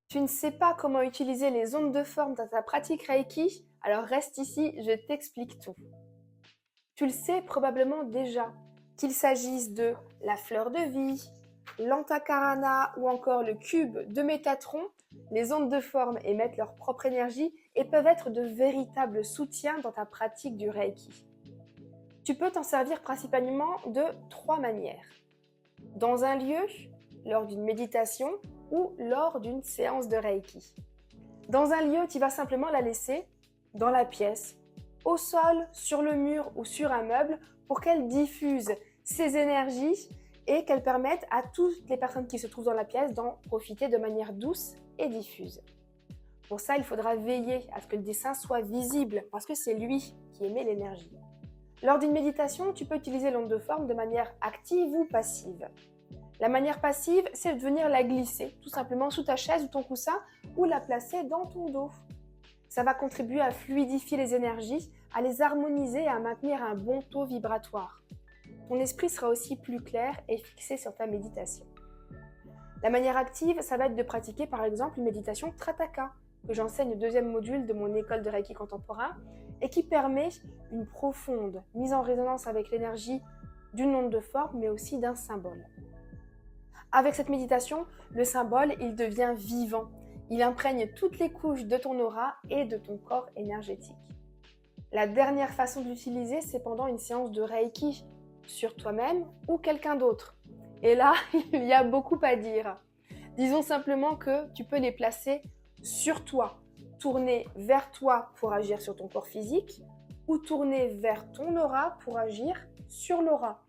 Tu ne sais pas comment utiliser les ondes de forme dans ta pratique Reiki? Alors reste ici, je t'explique tout. Tu le sais probablement déjà, qu'il s'agisse de la fleur de vie, l'antakarana ou encore le cube de Métatron, les ondes de forme émettent leur propre énergie et peuvent être de véritables soutiens dans ta pratique du Reiki. Tu peux t'en servir principalement de trois manières. Dans un lieu, lors d'une méditation ou lors d'une séance de Reiki. Dans un lieu, tu vas simplement la laisser dans la pièce, au sol, sur le mur ou sur un meuble pour qu'elle diffuse ses énergies et qu'elle permette à toutes les personnes qui se trouvent dans la pièce d'en profiter de manière douce et diffuse. Pour ça, il faudra veiller à ce que le dessin soit visible parce que c'est lui qui émet l'énergie. Lors d'une méditation, tu peux utiliser l'onde de forme de manière active ou passive. La manière passive, c'est de venir la glisser tout simplement sous ta chaise ou ton coussin ou la placer dans ton dos. Ça va contribuer à fluidifier les énergies, à les harmoniser et à maintenir un bon taux vibratoire. Ton esprit sera aussi plus clair et fixé sur ta méditation. La manière active, ça va être de pratiquer par exemple une méditation Trataka, que j'enseigne au deuxième module de mon école de Reiki contemporain et qui permet une profonde mise en résonance avec l'énergie d'une onde de forme mais aussi d'un symbole. Avec cette méditation, le symbole, il devient vivant. Il imprègne toutes les couches de ton aura et de ton corps énergétique. La dernière façon de l'utiliser, c'est pendant une séance de Reiki, sur toi-même ou quelqu'un d'autre. Et là, il y a beaucoup à dire. Disons simplement que tu peux les placer sur toi, tourner vers toi pour agir sur ton corps physique ou tourner vers ton aura pour agir sur l'aura.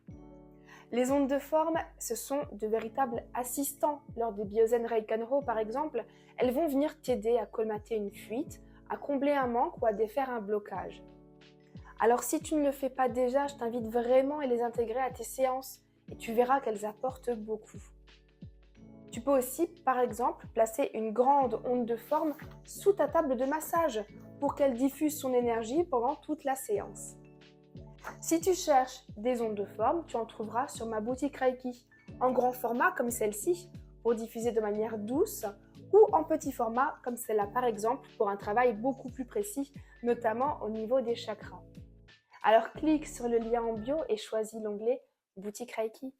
Les ondes de forme, ce sont de véritables assistants. Lors des Byosen Reikanro, par exemple, elles vont venir t'aider à colmater une fuite, à combler un manque ou à défaire un blocage. Alors si tu ne le fais pas déjà, je t'invite vraiment à les intégrer à tes séances et tu verras qu'elles apportent beaucoup. Tu peux aussi, par exemple, placer une grande onde de forme sous ta table de massage pour qu'elle diffuse son énergie pendant toute la séance. Si tu cherches des ondes de forme, tu en trouveras sur ma boutique Reiki, en grand format comme celle-ci, pour diffuser de manière douce, ou en petit format comme celle-là par exemple, pour un travail beaucoup plus précis, notamment au niveau des chakras. Alors clique sur le lien en bio et choisis l'onglet Boutique Reiki.